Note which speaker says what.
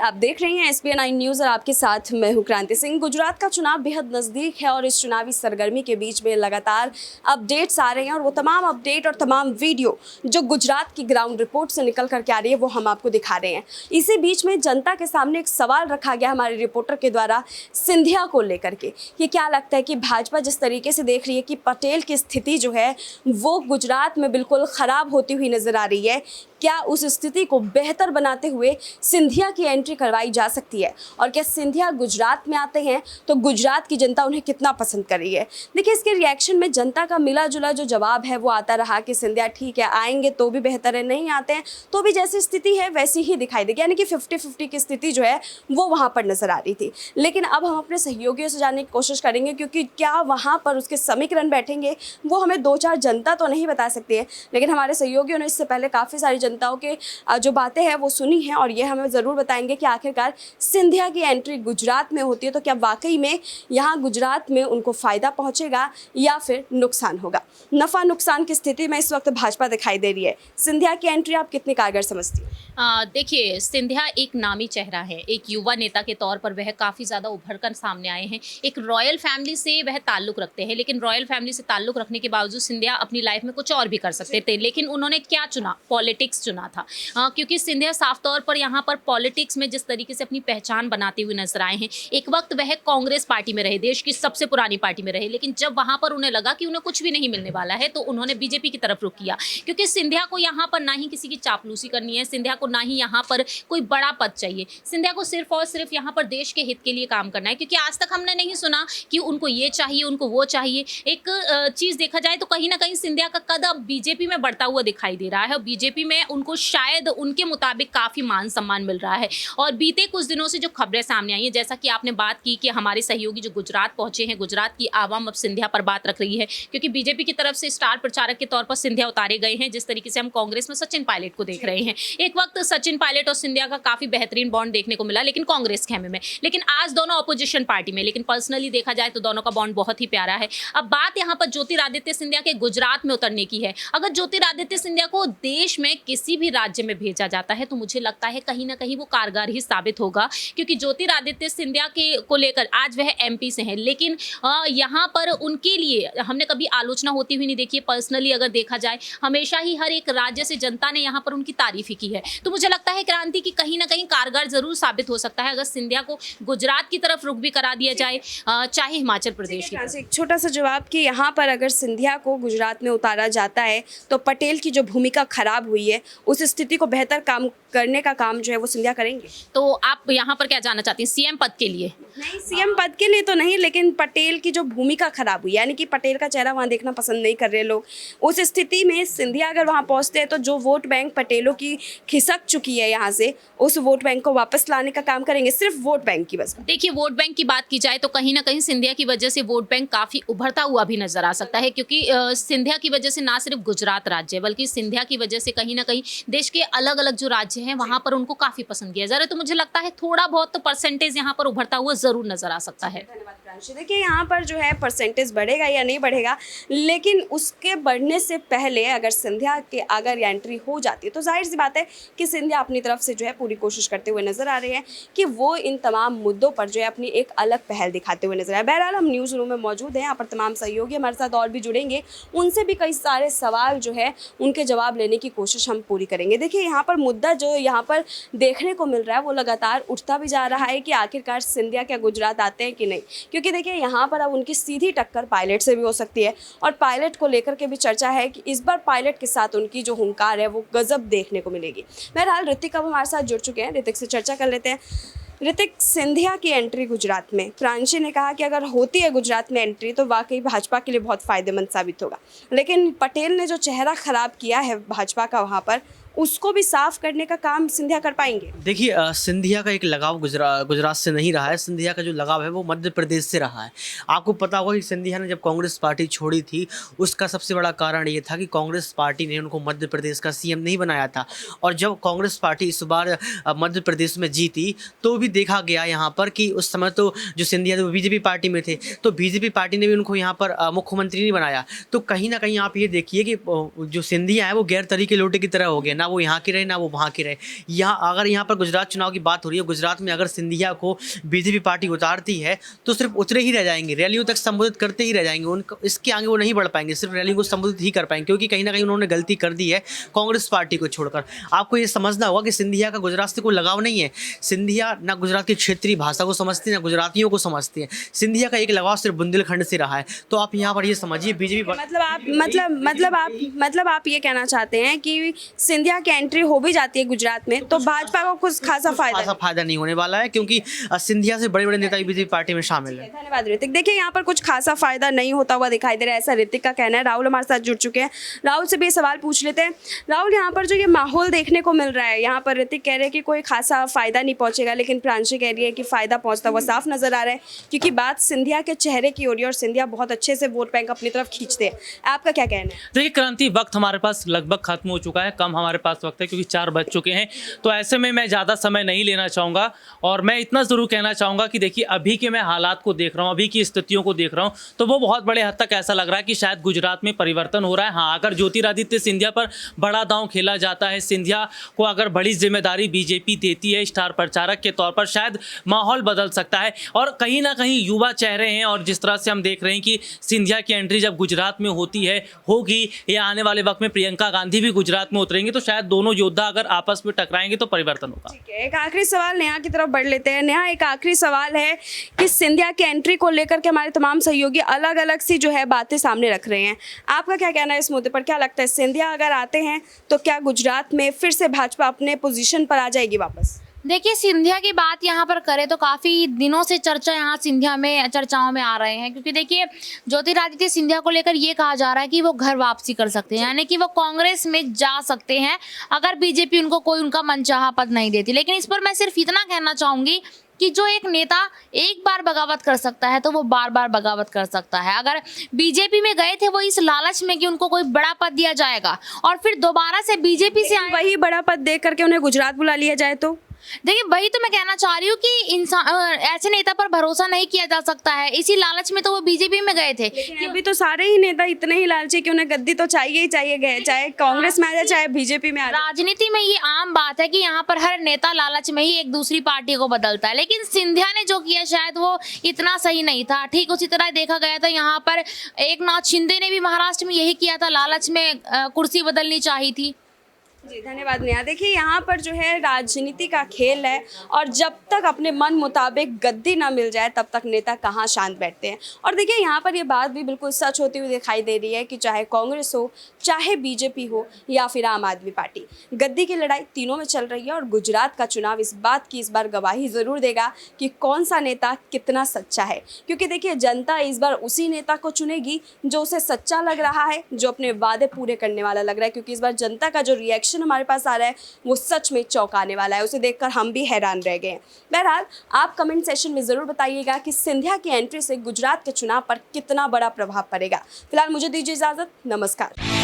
Speaker 1: आप देख रहे हैं SBN9 न्यूज़ और आपके साथ मैं हूं क्रांति सिंह। गुजरात का चुनाव बेहद नज़दीक है और इस चुनावी सरगर्मी के बीच में लगातार अपडेट्स आ रहे हैं और वो तमाम अपडेट और तमाम वीडियो जो गुजरात की ग्राउंड रिपोर्ट से निकल करके आ रही है वो हम आपको दिखा रहे हैं। इसी बीच में जनता के सामने एक सवाल रखा गया हमारे रिपोर्टर के द्वारा सिंधिया को लेकर के कि क्या लगता है कि भाजपा जिस तरीके से देख रही है कि पटेल की स्थिति जो है वो गुजरात में बिल्कुल ख़राब होती हुई नज़र आ रही है, क्या उस स्थिति को बेहतर बनाते हुए सिंधिया की एंट्री करवाई जा सकती है और क्या सिंधिया गुजरात में आते हैं तो गुजरात की जनता उन्हें कितना पसंद कर रही है। देखिए, इसके रिएक्शन में जनता का मिला जुला जो जवाब है वो आता रहा कि सिंधिया ठीक है, आएंगे तो भी बेहतर है, नहीं आते हैं तो भी जैसी स्थिति है वैसी ही दिखाई देगी, यानी कि 50-50 की स्थिति जो है वो वहाँ पर नजर आ रही थी। लेकिन अब हम अपने सहयोगियों से जानने की कोशिश करेंगे क्योंकि क्या वहाँ पर उसके समीकरण बैठेंगे वो हमें दो चार जनता तो नहीं बता सकती है, लेकिन हमारे सहयोगियों ने इससे पहले काफ़ी सारी जनताओं के जो बातें हैं वो सुनी हैं और ये हमें ज़रूर बताएंगे कि आखिरकार सिंधिया की एंट्री गुजरात में होती है तो क्या वाकई में यहाँ गुजरात में उनको फ़ायदा पहुँचेगा या फिर नुकसान होगा। नफ़ा नुकसान की स्थिति में इस वक्त भाजपा दिखाई दे रही है। सिंधिया की एंट्री आप कितनी कारगर समझती हैं?
Speaker 2: देखिए, सिंधिया एक नामी चेहरा है, एक युवा नेता के तौर पर वह काफ़ी ज़्यादा उभर कर सामने आए हैं। एक रॉयल फैमिली से वह ताल्लुक़ रखते हैं, लेकिन रॉयल फैमिली से ताल्लुक़ रखने के बावजूद सिंधिया अपनी लाइफ में कुछ और भी कर सकते थे, लेकिन उन्होंने क्या चुना? पॉलिटिक्स चुना था। क्योंकि सिंधिया साफ तौर पर यहाँ पर पॉलिटिक्स में जिस तरीके से अपनी पहचान बनाते हुए नजर आए हैं, एक वक्त वह कांग्रेस पार्टी में रहे, देश की सबसे पुरानी पार्टी में रहे, लेकिन जब वहाँ पर उन्हें लगा कि उन्हें कुछ भी नहीं मिलने वाला है तो उन्होंने बीजेपी की तरफ रुख किया। क्योंकि सिंधिया को यहाँ पर ना ही किसी की चापलूसी करनी है, सिंधिया को ना ही यहाँ पर कोई बड़ा पद चाहिए, सिंधिया को सिर्फ और सिर्फ यहाँ पर देश के हित के लिए काम करना है। क्योंकि आज तक हमने नहीं सुना कि उनको ये चाहिए, उनको वो चाहिए। एक चीज़ देखा जाए तो कहीं ना कहीं सिंधिया का कद अब बीजेपी में बढ़ता हुआ दिखाई दे रहा है और बीजेपी में उनको शायद उनके मुताबिक काफ़ी मान सम्मान मिल रहा है। और बीते कुछ दिनों से जो खबरें सामने आई हैं, जैसा कि आपने बात की कि हमारे सहयोगी जो गुजरात पहुंचे हैं, गुजरात की आवाम अब सिंधिया पर बात रख रही है क्योंकि बीजेपी की तरफ से स्टार प्रचारक के तौर पर सिंधिया उतारे गए हैं। जिस तरीके से हम कांग्रेस में सचिन पायलट को देख रहे हैं, एक वक्त सचिन पायलट और सिंधिया का काफी बेहतरीन बॉन्ड देखने को मिला, लेकिन कांग्रेस खेमे में, लेकिन आज दोनों अपोजिशन पार्टी में, लेकिन पर्सनली देखा जाए तो दोनों का बॉन्ड बहुत ही प्यारा है। अब बात यहाँ पर ज्योतिरादित्य सिंधिया के गुजरात में उतरने की है। अगर ज्योतिरादित्य सिंधिया को देश में किसी भी राज्य में भेजा जाता है तो मुझे लगता है कहीं ना कहीं वो कारगर ही साबित होगा, क्योंकि ज्योतिरादित्य सिंधिया के को लेकर आज वह MP से हैं, लेकिन यहाँ पर उनके लिए हमने कभी आलोचना होती हुई नहीं देखी है। पर्सनली अगर देखा जाए हमेशा ही हर एक राज्य से जनता ने यहाँ पर उनकी तारीफ ही की है। तो मुझे लगता है क्रांति की कहीं ना कहीं कारगर जरूर साबित हो सकता है अगर सिंधिया को गुजरात की तरफ रुख भी करा दिया जाए, चाहे हिमाचल प्रदेश की तरफ।
Speaker 1: एक छोटा सा जवाब कि यहाँ पर अगर सिंधिया को गुजरात में उतारा जाता है तो पटेल की जो भूमिका खराब हुई है उस स्थिति को बेहतर काम करने का काम जो है वो सिंधिया करेंगे।
Speaker 2: तो आप यहाँ पर क्या जानना चाहती हैं? CM पद के लिए?
Speaker 1: नहीं, CM पद के लिए तो नहीं, लेकिन पटेल की जो भूमिका खराब हुई, यानी कि पटेल का चेहरा वहाँ देखना पसंद नहीं कर रहे लोग, उस स्थिति में सिंधिया अगर वहाँ पहुँचते हैं तो जो वोट बैंक पटेलों की खिसक चुकी है यहाँ से, उस वोट बैंक को वापस लाने का काम करेंगे, सिर्फ वोट बैंक की बस।
Speaker 2: देखिए, वोट बैंक की बात की जाए तो कहीं ना कहीं सिंधिया की वजह से वोट बैंक काफी उभरता हुआ भी नजर आ सकता है, क्योंकि सिंधिया की वजह से ना सिर्फ गुजरात राज्य बल्कि सिंधिया की वजह से कहीं ना कहीं देश के अलग अलग जो राज्य हैं वहां पर उनको काफी पसंद किया जा रहा है। तो मुझे लगता है थोड़ा बहुत तो परसेंटेज यहाँ पर उभरता हुआ जरूर नजर आ सकता है।
Speaker 1: धन्यवाद प्रांशु। देखिए, यहाँ पर जो है परसेंटेज बढ़ेगा या नहीं बढ़ेगा, लेकिन उसके बढ़ने से पहले अगर सिंधिया के अगर एंट्री हो जाती है तो जाहिर सी बात है कि सिंधिया अपनी तरफ से जो है पूरी कोशिश करते हुए नजर आ रहे हैं कि वो इन तमाम मुद्दों पर जो है अपनी एक अलग पहल दिखाते हुए नजर आए। बहरहाल हम न्यूज़ रूम में मौजूद हैं, यहाँ पर तमाम सहयोगी हमारे साथ और भी जुड़ेंगे, उनसे भी कई सारे सवाल जो है उनके जवाब लेने की कोशिश हम पूरी करेंगे। देखिए, यहाँ पर मुद्दा जो यहाँ पर देखने को मिल रहा है वो लगातार उठता भी जा रहा है कि आखिरकार सिंधिया क्या गुजरात आते हैं कि नहीं, क्योंकि देखिए यहाँ पर अब उनकी सीधी टक्कर पायलट से भी हो सकती है और पायलट को लेकर के भी चर्चा है कि इस बार पायलट के साथ उनकी जो हुंकार है वो गजब देखने को मिलेगी। बहरहाल ऋतिक अब हमारे साथ जुड़ चुके हैं, ऋतिक से चर्चा कर लेते हैं। ऋतिक, सिंधिया की एंट्री गुजरात में, प्रांशी ने कहा कि अगर होती है गुजरात में एंट्री तो वाकई भाजपा के लिए बहुत फ़ायदेमंद साबित होगा, लेकिन पटेल ने जो चेहरा ख़राब किया है भाजपा का वहाँ पर, उसको भी साफ करने का काम सिंधिया कर पाएंगे?
Speaker 3: देखिए, सिंधिया का एक लगाव गुजरात से नहीं रहा है। सिंधिया का जो लगाव है वो मध्य प्रदेश से रहा है। आपको पता होगा कि सिंधिया ने जब कांग्रेस पार्टी छोड़ी थी उसका सबसे बड़ा कारण ये था कि कांग्रेस पार्टी ने उनको मध्य प्रदेश का CM नहीं बनाया था, और जब कांग्रेस पार्टी इस बार मध्य प्रदेश में जीती तो भी देखा गया यहाँ पर कि उस समय तो जो सिंधिया थे वो BJP पार्टी में थे, तो BJP पार्टी ने भी उनको यहाँ पर मुख्यमंत्री नहीं बनाया। तो कहीं ना कहीं आप ये देखिए कि जो सिंधिया है वो गैर तरीके लोटे की तरह हो गया, ना वो यहाँ की रहे ना वो वहाँ की रहे। अगर यहाँ पर गुजरात चुनाव की बात हो रही है, गुजरात में अगर सिंधिया को बीजेपी पार्टी उतारती है तो सिर्फ उतरे ही रह जाएंगे, रैलियों तक संबोधित करते ही रह जाएंगे, उनको इसके आगे वो नहीं बढ़ पाएंगे, सिर्फ रैली को संबोधित ही कर पाएंगे, क्योंकि कहीं ना कहीं उन्होंने गलती कर दी है कांग्रेस पार्टी को छोड़कर। आपको ये समझना होगा कि सिंधिया का गुजरात से कोई लगाव नहीं है। सिंधिया ना गुजरात की क्षेत्रीय भाषा को समझती है ना गुजरातियों को समझती है। सिंधिया का एक लगाव सिर्फ बुंदेलखंड से रहा है। तो आप यहाँ पर ये समझिए बीजेपी
Speaker 1: मतलब आप ये कहना चाहते हैं कि सिंधिया की एंट्री हो भी जाती है गुजरात में तो भाजपा को कुछ खासा
Speaker 3: फायदा नहीं होने वाला है, क्योंकि सिंधिया से बड़े बड़े नेता बीजेपी पार्टी में शामिल है।
Speaker 1: धन्यवाद ऋतिक। देखिए यहाँ पर कुछ खासा फायदा नहीं होता हुआ दिखाई दे रहा है, ऐसा ऋतिक का कहना है। राहुल हमारे साथ जुड़ चुके हैं, राहुल से भी सवाल पूछ लेते हैं। राहुल, यहाँ पर जो ये माहौल देखने को मिल रहा है, यहाँ पर ऋतिक कह रहे हैं कि कोई खासा फायदा नहीं पहुंचेगा, लेकिन प्रांशी कह रही है कि फायदा पहुंचता हुआ साफ नजर आ रहा है, क्योंकि बात सिंधिया के चेहरे की हो रही है और सिंधिया बहुत अच्छे से वोट बैंक अपनी तरफ खींचते हैं। आपका क्या कहना है?
Speaker 4: देखिए क्रांति, वक्त हमारे पास लगभग खत्म हो चुका है, कम हमारे पास वक्त है क्योंकि 4 बज चुके हैं। तो ऐसे में मैं ज़्यादा समय नहीं लेना चाहूँगा और मैं इतना ज़रूर कहना चाहूँगा कि देखिए अभी के मैं हालात को देख रहा हूँ, अभी की स्थितियों को देख रहा हूँ, तो वो बहुत बड़े हद तक ऐसा लग रहा है कि शायद गुजरात में परिवर्तन हो रहा है। हाँ, अगर ज्योतिरादित्य सिंधिया पर बड़ा दांव खेला जाता है, सिंधिया को अगर बड़ी जिम्मेदारी बीजेपी देती है स्टार प्रचारक के तौर पर, शायद माहौल बदल सकता है। और कहीं ना कहीं युवा चेहरे हैं और जिस तरह से हम देख रहे हैं कि सिंधिया की एंट्री जब गुजरात में होगी या आने वाले वक्त में प्रियंका गांधी भी गुजरात में उतरेंगे, तो शायद दोनों योद्धा अगर आपस में टकराएंगे तो परिवर्तन होगा।
Speaker 1: ठीक है, एक आखिरी सवाल नेहा की तरफ बढ़ लेते हैं। नेहा, एक आखिरी सवाल है कि सिंधिया की एंट्री को लेकर के हमारे तमाम सहयोगी अलग अलग सी जो है बातें सामने रख रहे हैं। आपका क्या कहना है इस मुद्दे पर? क्या लगता है सिंधिया अगर आते हैं तो क्या गुजरात में फिर से भाजपा अपने पोजीशन पर आ जाएगी वापस?
Speaker 5: देखिए, सिंधिया की बात यहाँ पर करें तो काफ़ी दिनों से चर्चा यहाँ सिंधिया में चर्चाओं में आ रहे हैं, क्योंकि देखिए ज्योतिरादित्य सिंधिया को लेकर ये कहा जा रहा है कि वो घर वापसी कर सकते हैं, यानी कि वो कांग्रेस में जा सकते हैं अगर बीजेपी उनको कोई उनका मनचाहा पद नहीं देती। लेकिन इस पर मैं सिर्फ इतना कहना चाहूँगी कि जो एक नेता एक बार बगावत कर सकता है तो वो बार बार बगावत कर सकता है। अगर बीजेपी में गए थे वो इस लालच में कि उनको कोई बड़ा पद दिया जाएगा और फिर दोबारा से बीजेपी से
Speaker 1: वही बड़ा पद दे करके उन्हें गुजरात बुला लिया जाए तो?
Speaker 5: देखिए, वही तो मैं कहना चाह रही हूँ कि इंसान ऐसे नेता पर भरोसा नहीं किया जा सकता है। इसी लालच में तो वो बीजेपी में गए थे।
Speaker 1: लेकिन अभी तो सारे ही नेता इतने ही लालची कि उन्हें गद्दी तो चाहिए ही चाहिए, गए चाहे कांग्रेस में आ जाए चाहे बीजेपी में आ जाए।
Speaker 5: राजनीति में ये आम बात है कि यहाँ पर हर नेता लालच में ही एक दूसरी पार्टी को बदलता है, लेकिन सिंधिया ने जो किया शायद वो इतना सही नहीं था। ठीक उसी तरह देखा गया था यहाँ पर एकनाथ शिंदे ने भी महाराष्ट्र में यही किया था, लालच में कुर्सी बदलनी चाहिए थी।
Speaker 1: जी धन्यवाद नेहा। देखिए यहाँ पर जो है राजनीति का खेल है और जब तक अपने मन मुताबिक गद्दी ना मिल जाए तब तक नेता कहाँ शांत बैठते हैं। और देखिए यहाँ पर ये बात भी बिल्कुल सच होती हुई दिखाई दे रही है कि चाहे कांग्रेस हो, चाहे बीजेपी हो या फिर आम आदमी पार्टी, गद्दी की लड़ाई तीनों में चल रही है। और गुजरात का चुनाव इस बात की इस बार गवाही ज़रूर देगा कि कौन सा नेता कितना सच्चा है, क्योंकि देखिए जनता इस बार उसी नेता को चुनेगी जो उसे सच्चा लग रहा है, जो अपने वादे पूरे करने वाला लग रहा है। क्योंकि इस बार जनता का जो रिएक्शन हमारे पास आ रहा है वो सच में चौंकाने वाला है, उसे देखकर हम भी हैरान रह गए हैं। बहरहाल आप कमेंट सेशन में ज़रूर बताइएगा कि सिंधिया की एंट्री से गुजरात के चुनाव पर कितना बड़ा प्रभाव पड़ेगा। फिलहाल मुझे दीजिए इजाज़त, नमस्कार।